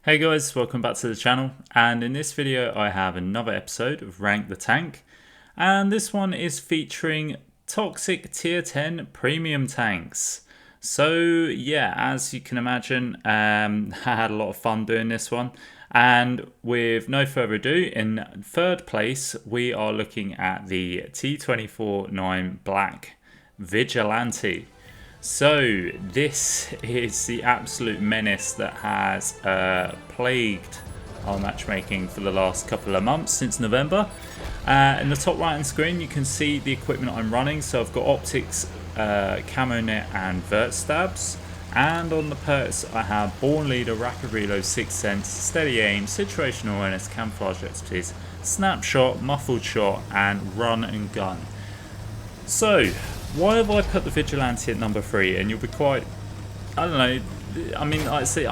Hey guys, welcome back to the channel, and in this video I have another episode of Rank the Tank, and this one is featuring toxic tier 10 premium tanks. So yeah, as you can imagine, I had a lot of fun doing this one, and with no further ado, in third place we are looking at the T24-9 Black Vigilante. So this is the absolute menace that has plagued our matchmaking for the last couple of months since November. In the top right hand screen you can see the equipment I'm running. So I've got optics, camo net and vert stabs, and on the perks I have Born Leader, Rapid Reload, Sixth Sense, Steady Aim, Situational Awareness, Camouflage Expertise, Snapshot, Muffled Shot and Run and Gun. So why have I put the Vigilante at number 3? And you'll be quite, I don't know, I mean, like I say,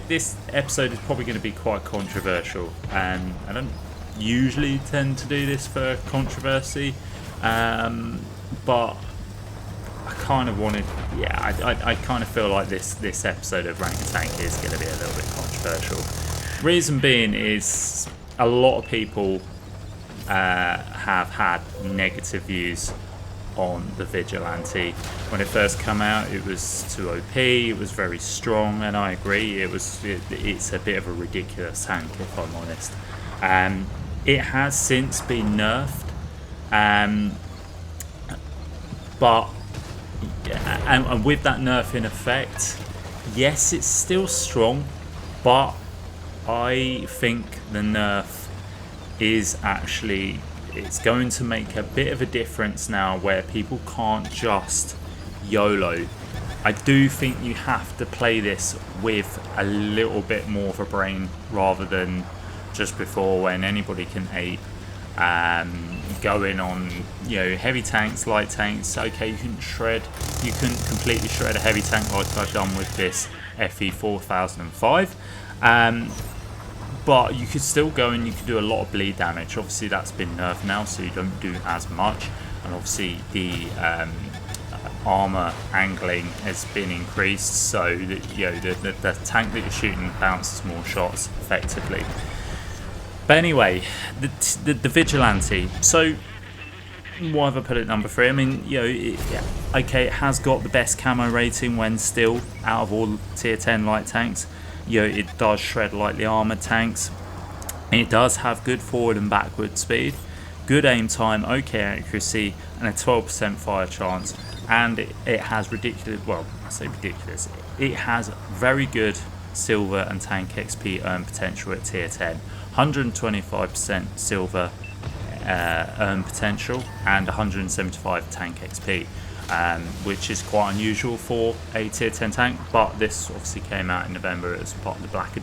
this episode is probably going to be quite controversial, and I don't usually tend to do this for controversy, but I kind of wanted, yeah, I kind of feel like this episode of Rank the Tank is going to be a little bit controversial. Reason being is a lot of people have had negative views on the Vigilante. When it first came out, it was too OP, it was very strong, and I agree, it's a bit of a ridiculous tank if I'm honest. It has since been nerfed, but and with that nerf in effect, yes, it's still strong, but I think the nerf is actually, it's going to make a bit of a difference now where people can't just YOLO. I do think you have to play this with a little bit more of a brain rather than just before, when anybody can ape going on, you know, heavy tanks, light tanks. Okay, you can completely shred a heavy tank like I've done with this FE 4005. But you could still go and you could do a lot of bleed damage. Obviously that's been nerfed now, so you don't do as much, and obviously the armor angling has been increased, so that, you know, the tank that you're shooting bounces more shots effectively. But anyway, the Vigilante. So why have I put it at number 3? I mean, you know, okay, it has got the best camo rating when still out of all tier 10 light tanks. You know, it does shred lightly armoured tanks. It does have good forward and backward speed, good aim time, okay accuracy, and a 12% fire chance. And it has ridiculous, well, I say ridiculous, it has very good silver and tank XP earn potential at tier 10. 125% silver earn potential and 175 tank XP. Which is quite unusual for a tier 10 tank, but this obviously came out in November as part of the Black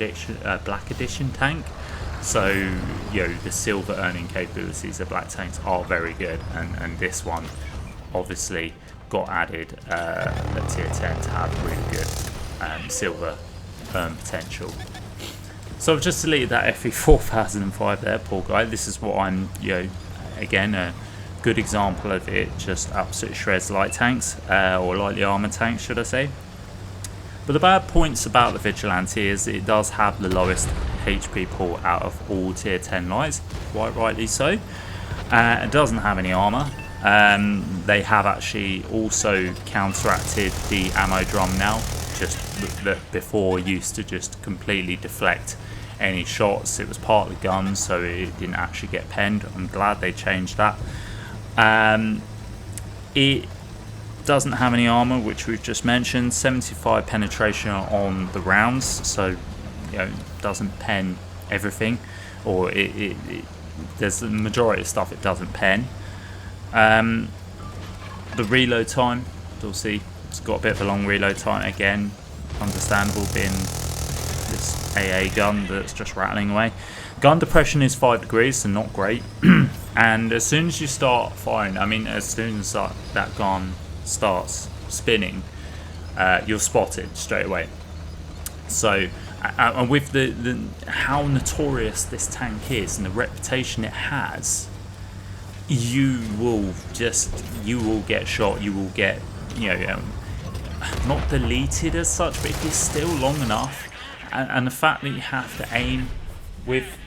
Edition tank. So, you know, the silver earning capabilities of black tanks are very good, and this one obviously got added at tier 10 to have really good silver earn potential. So I've just deleted that FE 4005 there, poor guy. This is what I'm, you know, again, good example of it just absolutely shreds light tanks, or lightly armoured tanks should I say. But the bad points about the Vigilante is it does have the lowest HP pool out of all tier 10 lights, quite rightly so. It doesn't have any armour. They have actually also counteracted the ammo drum now, just that before used to just completely deflect any shots. It was part of the gun, so it didn't actually get penned. I'm glad they changed that. It doesn't have any armor, which we've just mentioned. 75 penetration on the rounds, so, you know, doesn't pen everything, or there's the majority of stuff it doesn't pen. The reload time, you'll see it's got a bit of a long reload time, again understandable being this AA gun that's just rattling away. Gun depression is 5 degrees, so not great. And as soon as you start firing, I mean, as soon as that gun starts spinning, you'll spot it straight away. So, and with the how notorious this tank is and the reputation it has, you will get shot. You will get, you know, not deleted as such, but if you're still long enough and the fact that you have to aim with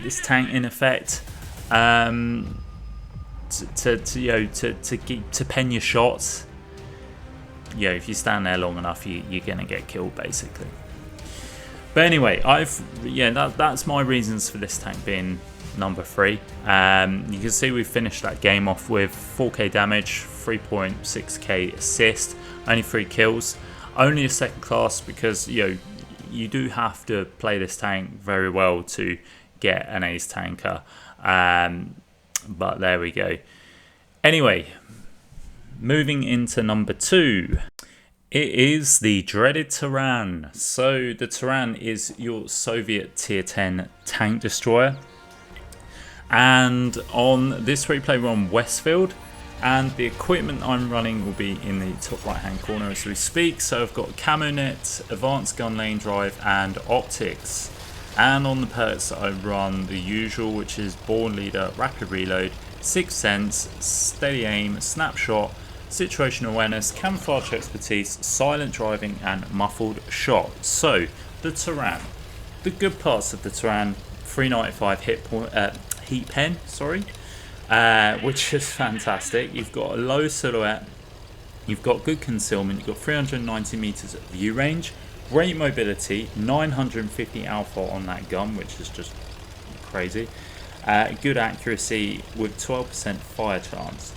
this tank in effect to pen your shots. If you stand there long enough, you're gonna get killed basically. But anyway, that's my reasons for this tank being number 3. You can see we finished that game off with 4k damage, 3.6k assist, only 3 kills, only a second class because you do have to play this tank very well to get an ace tanker. But there we go. Anyway, moving into number 2. It is the dreaded Taran. So the Taran is your Soviet tier 10 tank destroyer. And on this replay we're on Westfield. And the equipment I'm running will be in the top right hand corner as we speak. So I've got Camo Net, Advanced Gun Lane Drive and Optics. And on the perks I run the usual, which is Born Leader, Rapid Reload, Sixth Sense, Steady Aim, Snapshot, Situational Awareness, Camouflage Expertise, Silent Driving and Muffled Shot. So the Taran, the good parts of the Taran: 395 heat pen, which is fantastic. You've got a low silhouette, you've got good concealment, you've got 390 meters of view range, great mobility, 950 alpha on that gun, which is just crazy. Good accuracy with 12% fire chance.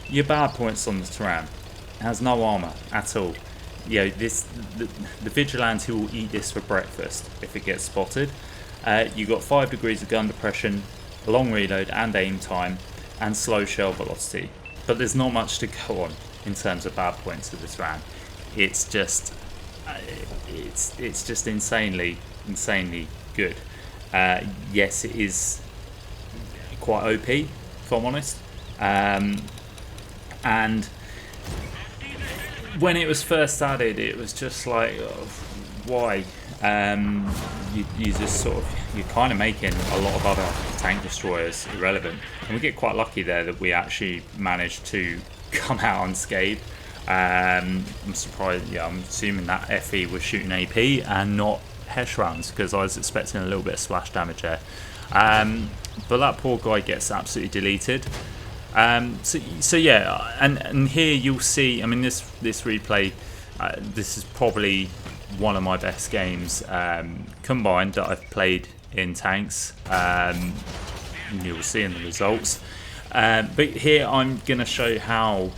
Your bad points on the Taran: it has no armor at all. The Vigilante will eat this for breakfast if it gets spotted. You've got 5 degrees of gun depression, long reload and aim time, and slow shell velocity. But there's not much to go on in terms of bad points of the Taran. It's just insanely good. Yes, it is quite OP, if I'm honest. And when it was first added, it was just like, why? You just you're kind of making a lot of other tank destroyers irrelevant. And we get quite lucky there that we actually managed to come out unscathed. I'm surprised. I'm assuming that FE was shooting AP and not Hesh rounds, because I was expecting a little bit of splash damage there. But that poor guy gets absolutely deleted. So yeah, and here you'll see, I mean, this replay, this is probably one of my best games combined that I've played in tanks. You'll see in the results. But here I'm going to show how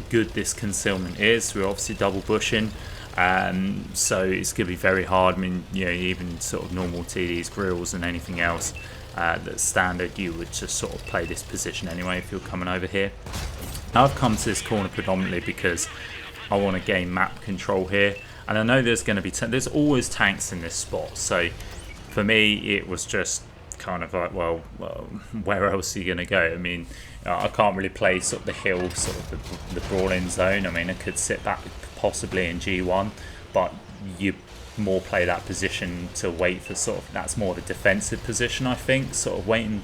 good this concealment is. We're obviously double bushing, so it's going to be very hard. I mean, even sort of normal TDs, grills and anything else that's standard, you would just sort of play this position anyway if you're coming over here. Now I've come to this corner predominantly because I want to gain map control here, and I know there's going to be there's always tanks in this spot, so for me it was just kind of like, well, where else are you going to go? I mean, I can't really play sort of the hill, sort of the brawling zone. I mean, I could sit back possibly in G1, but you more play that position to wait for sort of, that's more the defensive position, I think, sort of waiting.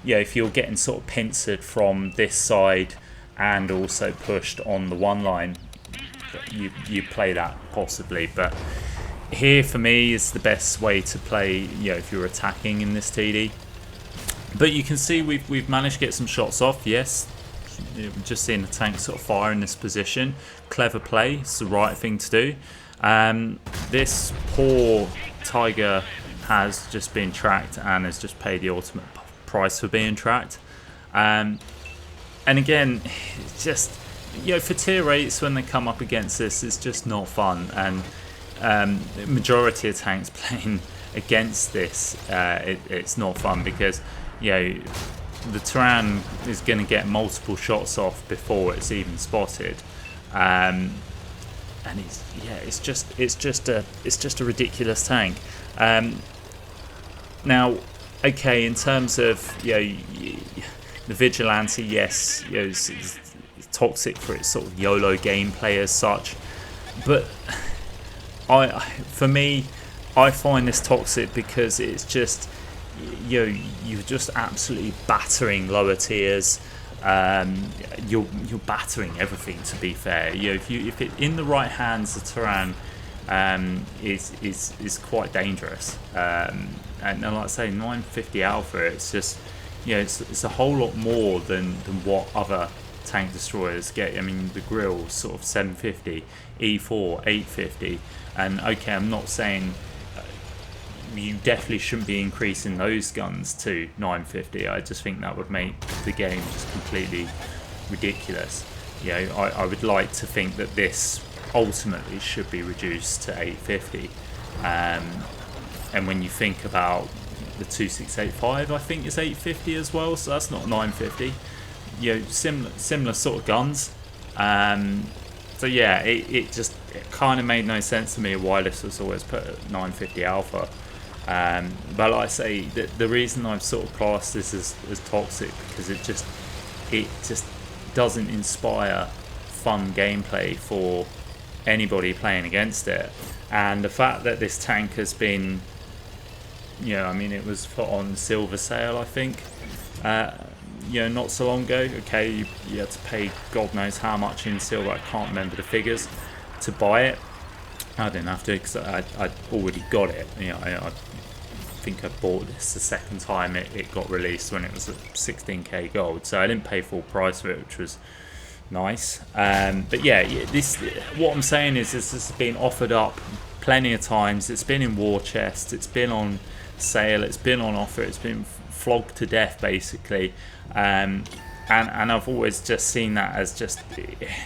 If you're getting sort of pincered from this side and also pushed on the one line, you play that possibly. But here for me is the best way to play, if you're attacking in this TD. But you can see we've managed to get some shots off. Yes, just seeing the tank sort of fire in this position. Clever play, it's the right thing to do. This poor Tiger has just been tracked and has just paid the ultimate price for being tracked. And again, it's just, for tier 8s when they come up against this, it's just not fun. And the majority of tanks playing against this, it's not fun because the Taran is going to get multiple shots off before it's even spotted. And it's just a ridiculous tank. Now, okay, in terms of the Vigilante, yes, it's toxic for its sort of YOLO gameplay as such, but for me, I find this toxic because it's just you're just absolutely battering lower tiers. You're battering everything, to be fair. If it in the right hands, the Taran is quite dangerous. And like I say, 950 Alpha, it's just, you know, it's a whole lot more than what other tank destroyers get. I mean, the Grill's sort of 750, E4 850, and okay, I'm not saying you definitely shouldn't be increasing those guns to 950. I just think that would make the game just completely ridiculous. You know, I would like to think that this ultimately should be reduced to 850. And when you think about the 2685, I think it's 850 as well, so that's not 950. You know, similar sort of guns. So yeah, it kind of made no sense to me why this was always put at 950 Alpha. But like I say, the reason I've sort of classed this as toxic, because it just doesn't inspire fun gameplay for anybody playing against it. And the fact that this tank has been, you know, I mean, it was put on silver sale, I think, you know, not so long ago. Okay, you had to pay God knows how much in silver, I can't remember the figures, to buy it. I didn't have to, because I'd already got it. You know, I think I bought this the second time it got released, when it was at 16k gold, so I didn't pay full price for it, which was nice. But yeah, what I'm saying is this has been offered up plenty of times. It's been in war chest, it's been on sale, it's been on offer, it's been flogged to death basically, and I've always just seen that as just,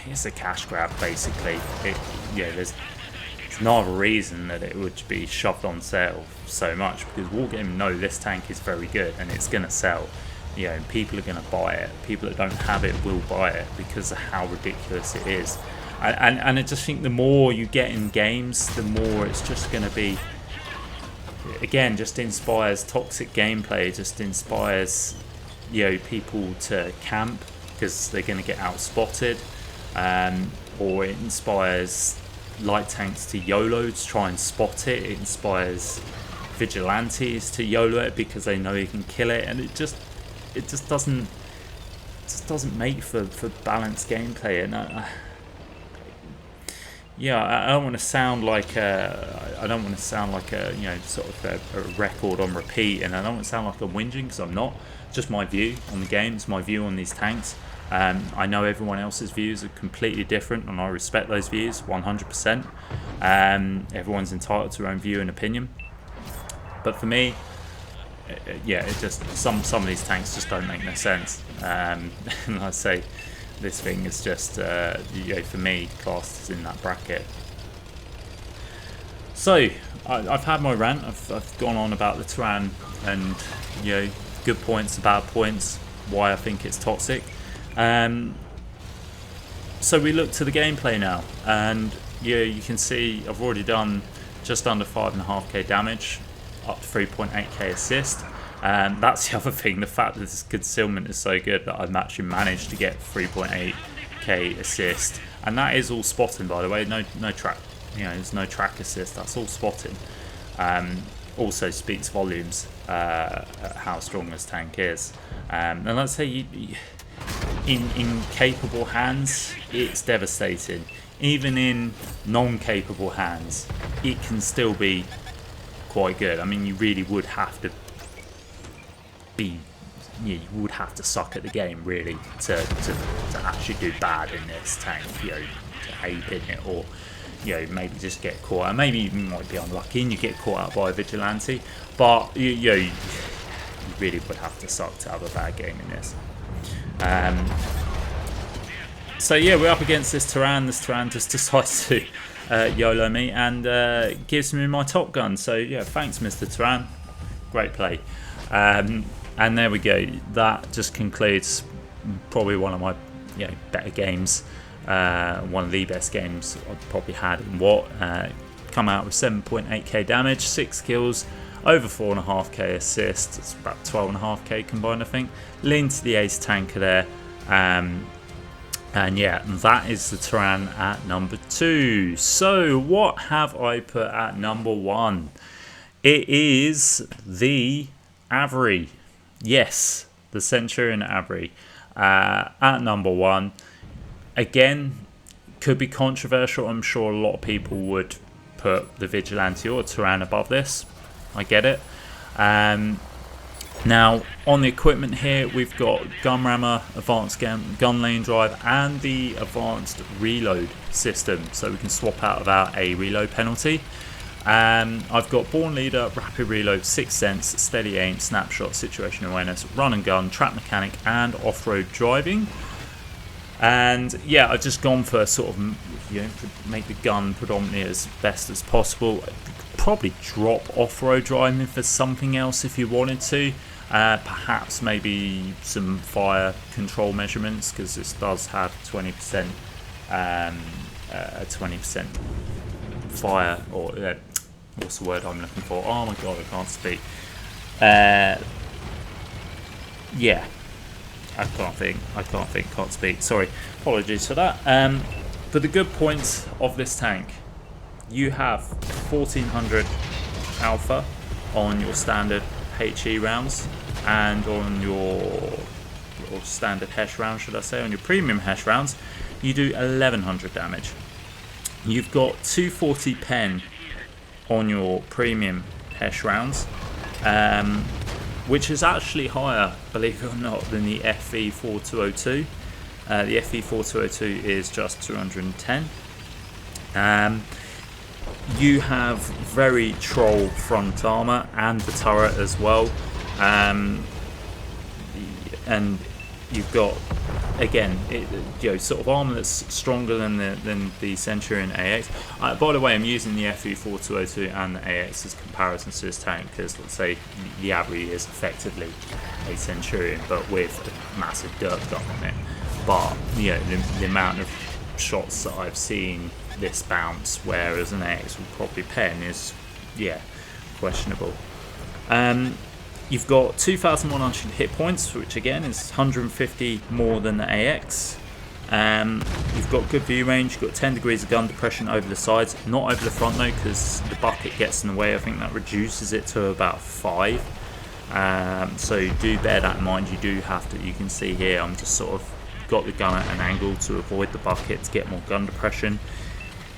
it's a cash grab basically. There's no other reason that it would be shoved on sale so much, because Wargaming know this tank is very good and it's going to sell. You know, people are going to buy it. People that don't have it will buy it because of how ridiculous it is. And I just think the more you get in games, the more it's just going to be, again, just inspires toxic gameplay, just inspires, you know, people to camp because they're going to get outspotted, or it inspires light tanks to YOLO to try and spot it. It inspires vigilantes to YOLO it because they know you can kill it, and it just doesn't make for balanced gameplay. And I don't want to sound like a you know, sort of a record on repeat, and I don't want to sound like I'm whinging, because I'm not. Just my view on the games, my view on these tanks. I know everyone else's views are completely different, and I respect those views 100%. Everyone's entitled to their own view and opinion, but for me, yeah, it just some of these tanks just don't make no sense. And I say, this thing is just, you know, for me, classed as in that bracket. So I've had my rant. I've gone on about the Taran, and, you know, good points, bad points, why I think it's toxic. So we look to the gameplay now, and yeah, you can see I've already done just under 5.5k damage, up to 3.8k assist. That's the other thing, the fact that this concealment is so good that I've actually managed to get 3.8k assist, and that is all spotting, by the way. No track, you know, there's no track assist. That's all spotting. Also speaks volumes how strong this tank is. And let's say in capable hands, it's devastating. Even in non-capable hands, it can still be quite good. I mean, you really would have to be, you would have to suck at the game really to actually do bad in this tank. You know, to ape in it, or, you know, maybe just get caught out. Maybe you might be unlucky and you get caught out by a vigilante, but you really would have to suck to have a bad game in this. So yeah, we're up against this Taran. This Taran just decides to YOLO me and gives me my top gun. So yeah, thanks, Mr. Taran. Great play. And there we go. That just concludes probably one of my, you know, better games. One of the best games I've probably had in WOT. Come out with 7.8k damage, 6 kills, over 4.5k assists. It's about 12.5k combined, I think. Lean to the ace tanker there. And yeah, that is the Taran at number 2. So what have I put at number 1? It is the AVRE. Yes, the Centurion AVRE at number 1. Again, could be controversial. I'm sure a lot of people would put the Vigilante or Taran above this. I get it. Now, on the equipment here, we've got gun rammer, advanced gun lane drive, and the advanced reload system, so we can swap out without a reload penalty. I've got Born Leader, Rapid Reload, Sixth Sense, Steady Aim, Snapshot, Situation Awareness, Run and Gun, Track Mechanic, and Off-Road Driving. And yeah, I've just gone for sort of, you know, make the gun predominantly as best as possible. Probably drop off-road driving for something else if you wanted to. Perhaps maybe some fire control measurements, because this does have 20% 20% fire, or what's the word I'm looking for? Oh my god, I can't speak. Yeah, can't speak. Sorry, apologies for that. But the good points of this tank, you have 1400 alpha on your standard HE rounds, and on your standard HESH rounds, should I say, on your premium HESH rounds, you do 1100 damage. You've got 240 pen on your premium HESH rounds, which is actually higher, believe it or not, than the FV4202. The FV4202 is just 210. You have very troll front armor and the turret as well, and you've got, again, sort of armor that's stronger than the Centurion AX. By the way, I'm using the FV4202 and the AX as comparisons to this tank, because let's say the AVRE is effectively a Centurion but with a massive dirt gun on it. But you know, the amount of shots that I've seen this bounce, whereas an AX would probably pen, is questionable. You've got 2,100 hit points, which again is 150 more than the AX. You've got good view range. You've got 10 degrees of gun depression over the sides, not over the front though, because the bucket gets in the way. I think that reduces it to about 5. So do bear that in mind. You do have to. You can see here, I'm just sort of got the gun at an angle to avoid the bucket to get more gun depression.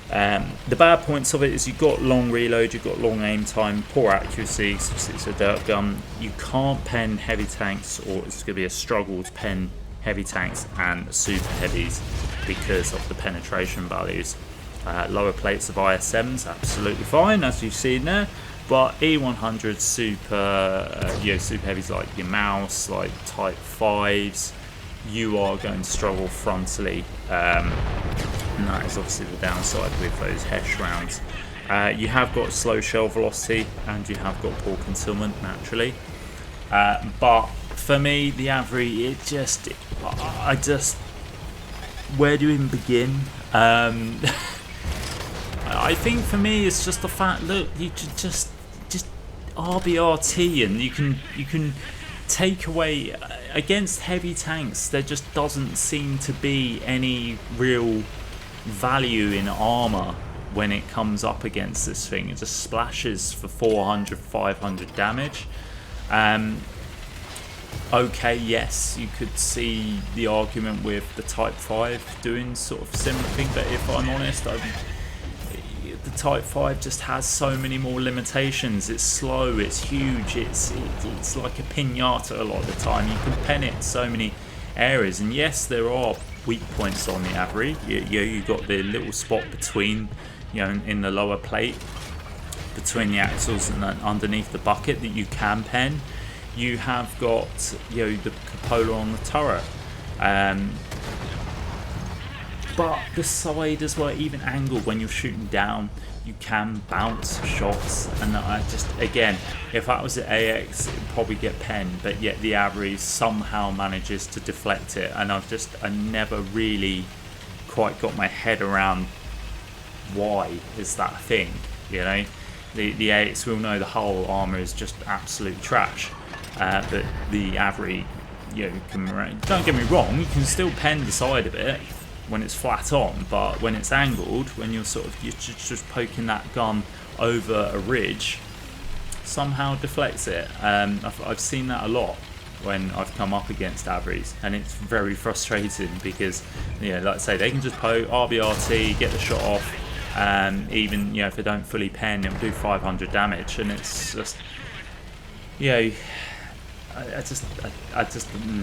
The bad points of it is you've got long reload, you've got long aim time, poor accuracy, it's a dirt gun. You can't pen heavy tanks, or it's going to be a struggle to pen heavy tanks and super heavies because of the penetration values. Lower plates of IS7s, absolutely fine, as you've seen there, but E100 super heavies like your mouse, like Type 5s, you are going to struggle frontally, and that is obviously the downside with those HESH rounds. You have got slow shell velocity, and you have got poor concealment naturally, but for me, the AVRE, I just, where do you even begin? I think for me it's just the fact, look, you just RBRT, and you can take away against heavy tanks. There just doesn't seem to be any real value in armor when it comes up against this thing. It just splashes for 400, 500 damage. Okay, yes, you could see the argument with the Type 5 doing sort of similar thing, but if I'm honest, the Type 5 just has so many more limitations. It's slow, it's huge, it's like a pinata a lot of the time. You can pen it in so many areas, and yes, there are weak points on the AVRE. You've got the little spot between, in the lower plate, between the axles and underneath the bucket that you can pen. You have got, the cupola on the turret. But the side as well, even angle when you're shooting down, you can bounce shots, and I just, again, if that was the AX, it'd probably get penned, but yet the AVRE somehow manages to deflect it, and I never really quite got my head around why is that a thing, The AX, we'll know the whole armour is just absolute trash, but the AVRE, don't get me wrong, you can still pen the side of it when it's flat on, but when it's angled, when you're just poking that gun over a ridge, somehow deflects it. I've seen that a lot when I've come up against AVREs, and it's very frustrating because, like I say, they can just poke RBRT, get the shot off, Even, you know, if they don't fully pen, it'll do 500 damage, and it's just, you know, I just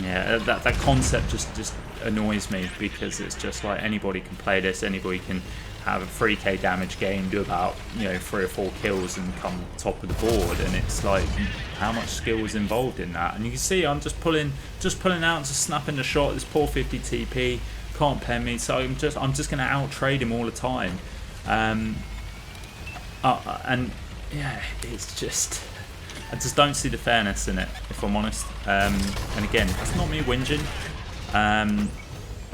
yeah, that concept just annoys me, because it's just like anybody can play this, anybody can have a 3k damage game, do about, you know, 3 or 4 kills and come top of the board, and it's like, how much skill is involved in that? And you can see I'm just pulling out, just snapping the shot. This poor 50 TP can't pen me, so I'm just going to out trade him all the time, and yeah, it's just, I just don't see the fairness in it, if I'm honest. And again, that's not me whinging.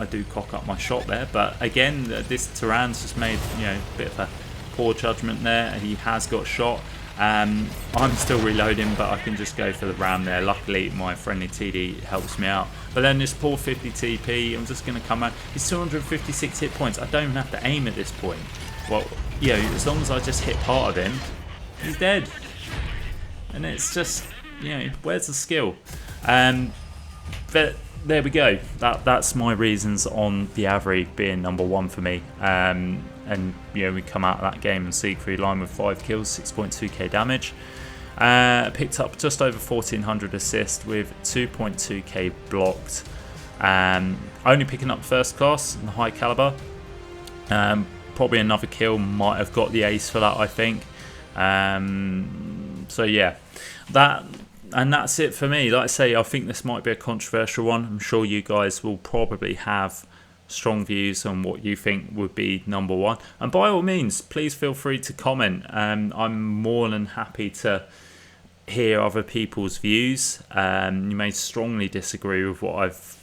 I do cock up my shot there, but again, this Taran's just made, you know, a bit of a poor judgment there. He has got shot. I'm still reloading, but I can just go for the ram there. Luckily, my friendly TD helps me out. But then this poor 50 TP, I'm just going to come out. He's 256 hit points. I don't even have to aim at this point. Well, you know, as long as I just hit part of him, he's dead. And it's just, you know, where's the skill? But there we go. That's my reasons on the AVRE being number 1 for me. And you know, we come out of that game and Siegfried line with 5 kills, 6.2k damage. Picked up just over 1400 assists with 2.2k blocked. Only picking up first class in the high caliber. Probably another kill, might have got the ace for that, I think. So yeah, that's it for me. Like I say, I think this might be a controversial one. I'm sure you guys will probably have strong views on what you think would be number 1. And by all means, please feel free to comment. I'm more than happy to hear other people's views. You may strongly disagree with what I've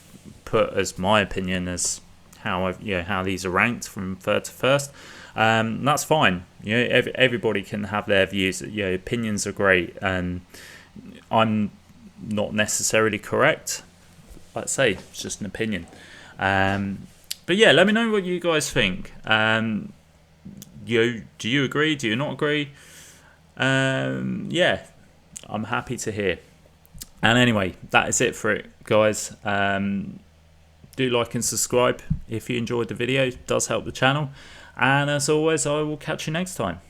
put as my opinion as how these are ranked from 3rd to 1st. That's fine. You know, everybody can have their views. You know, opinions are great, and I'm not necessarily correct. Like I say, it's just an opinion. But yeah, let me know what you guys think. Do you agree? Do you not agree? Yeah, I'm happy to hear. And anyway, that is it for it, guys. Do like and subscribe if you enjoyed the video. It does help the channel. And as always, I will catch you next time.